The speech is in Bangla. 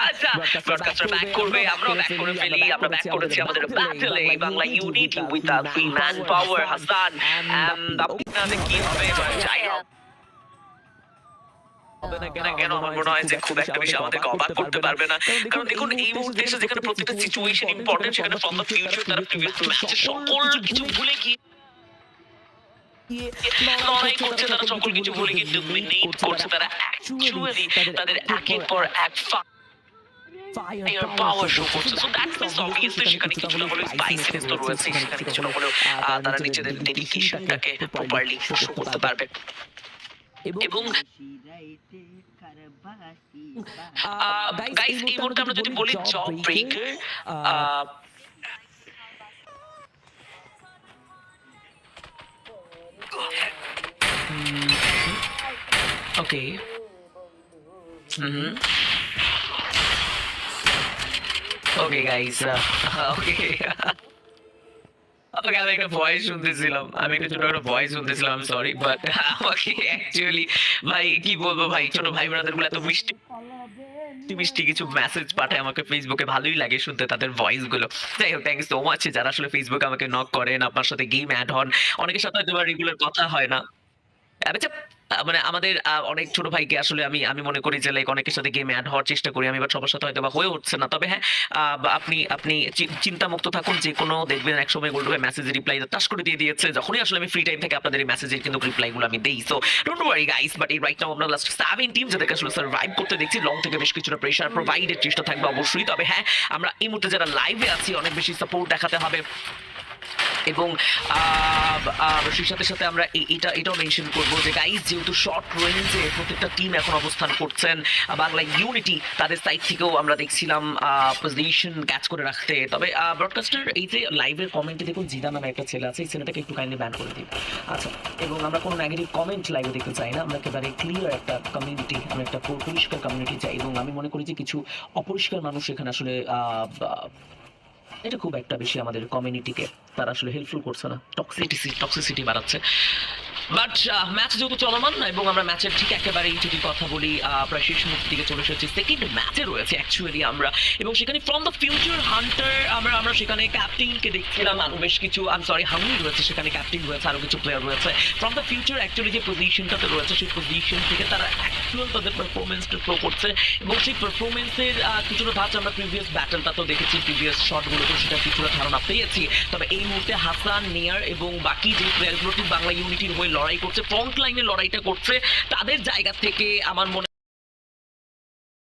আচ্ছা, ব্রডকাস্টার ব্যাক করবে, আমরাও ব্যাক করে ফেলি। আমরা ব্যাক করেছি আমাদের ব্যাটলে, Bangla unity with a free man power Hasan. আপনাদের কি হবে এবার? যাই হোক না কেন আমার মনে হয় যে খুব একটা বেশি আমাদেরকে অবাক করতে পারবে না। কারণ দেখুন এই মুহূর্তে এসে যেখানে প্রত্যেকটা সিচুয়েশন ইম্পর্টেন্ট, সেখানে ফ্রম দ্য ফিউচার তারা প্রিভিয়াস ম্যাচের সকল কিছু ভুলে গিয়ে লড়াই করছে, তারা সকল কিছু ভুলে গিয়ে ডমিনেট করছে। তারা অ্যাকচুয়ালি তাদের একের পর এক ফায়ার পাওয়ার শো করছে। সো দ্যাট মিন্স অবভিয়াসলি সেখানে কিছুটা হলেও স্পাইসিনেস তো রয়েছে, সেখানে কিছুটা হলেও তারা নিজেদের ডেডিকেশনটাকে প্রপারলি শো করতে পারবে। এবং গাইস এই মুহূর্তে আমরা যদি বলি জব ব্রেকার, ওকে ওকে গাইস ওকে ওকে আমি একটা ভয়েস শুনতেছিলাম, আমি একটা ছোট একটা ভয়েস শুনতেছিলাম, সরি বাট আমাকে অ্যাকচুয়ালি ভাই কি বলবো ভাই, ছোট ভাই ব্রাদার গুলো এত মিষ্টি মিষ্টি কিছু মেসেজ পাঠায় আমাকে ফেসবুকে, ভালোই লাগে শুনতে তাদের ভয়েস গুলো। যাই হোক থ্যাংক ইউ সো মাচ যারা আসলে ফেসবুকে আমাকে নক করেন, আপনার সাথে গেম অ্যাড হন, অনেকের সাথে হয়তো রেগুলার কথা হয় না। আচ্ছা মানে আমাদের অনেক ছোট ভাইকে আসলে আমি আমি মনে করি যে লাইক অনেকের সাথে গেমে অ্যাড হওয়ার চেষ্টা করি আমি, বাট সবার সাথে হয়তো বা হয়ে উঠছে না। তবে হ্যাঁ আপনি আপনি চিন্তামুক্ত থাকুন, যে কোনো দেখবেন এক সময় গোল্ড ভাই মেসেজের রিপ্লাই টাস করে দিয়ে দিয়েছে, যখনই আসলে আমি ফ্রি টাইম থেকে আপনাদের এই মেসেজের কিন্তু রিপ্লাইগুলো আমি দেই। So don't worry guys, but এই রাইট নাও আমরা লাস্ট 7 টিম যাদেরকে আসলে সার্ভাইভ করতে দেখছি, লং থেকে বেশ কিছুটা প্রেশার প্রোভাইডের চেষ্টা থাকবে অবশ্যই। তবে হ্যাঁ আমরা এই মুহূর্তে যারা লাইভে আছি অনেক বেশি সাপোর্ট দেখাতে হবে, এবং সেই সাথে সাথে আমরা এটাও মেনশন করবো যে গাইস যেহেতু শর্ট রেঞ্জে প্রত্যেকটা টিম এখন অবস্থান করছেন, বাংলা ইউনিটি তাদের সাইড থেকেও আমরা দেখছিলাম পজিশন ক্যাচ করে রাখতে। তবে ব্রডকাস্টার এই যে লাইভের কমেন্টে দেখুন জিদা নামে একটা ছেলে আছে, এই ছেলেটাকে একটু কাইন্ডলি ব্যান করে দিন। আচ্ছা, এবং আমরা কোনো নেগেটিভ কমেন্ট লাইভে দেখতে চাই না, আমরা একেবারে ক্লিয়ার একটা কমিউনিটি, আমরা একটা পরিষ্কার কমিউনিটি চাই। এবং আমি মনে করি যে কিছু অপরিষ্কার মানুষ এখানে আসলে এটা খুব একটা বেশি আমাদের কমিউনিটিকে তারা আসলে হেল্পফুল করছে না, টক্সিসিটি বাড়াচ্ছে। বাট ম্যাচ যেহেতু চলমান এবং আমরা ম্যাচের ঠিক একেবারেই যদি কথা বলি প্রায় শেষ মুহূর্তের দিকে চলে এসেছি, সেকেন্ড ম্যাচে রয়েছে অ্যাকচুয়ালি আমরা, এবং সেখানে ফ্রম দ্য ফিউচার হান্টার আমরা সেখানে ক্যাপ্টেনকে দেখছিলাম, আরো বেশ কিছু হাউনি রয়েছে, সেখানে ক্যাপ্টেন রয়েছে, আরো কিছু প্লেয়ার রয়েছে। ফ্রম দ্য ফিউচার অ্যাকচুয়ালি যে পজিশনটাতে রয়েছে সেই পজিশন থেকে তারা অ্যাকচুয়াল তাদের পারফরমেন্সটা শো করছে, এবং সেই পারফরমেন্সের কিছুটা ধাঁচ আমরা প্রিভিয়াস ব্যাটেলটাতেও দেখেছি, প্রিভিয়াস শটগুলোতেও সেটা কিছুটা ধারণা পেয়েছি। তবে এই মুহূর্তে হাসান, নিয়ার এবং বাকি যে প্লেয়ারগুলো বাংলা ইউনিটির হয়ে লড়াই করছে, ফ্রন্ট লাইনে লড়াইটা করছে, তাদের জায়গা থেকে আমার মনে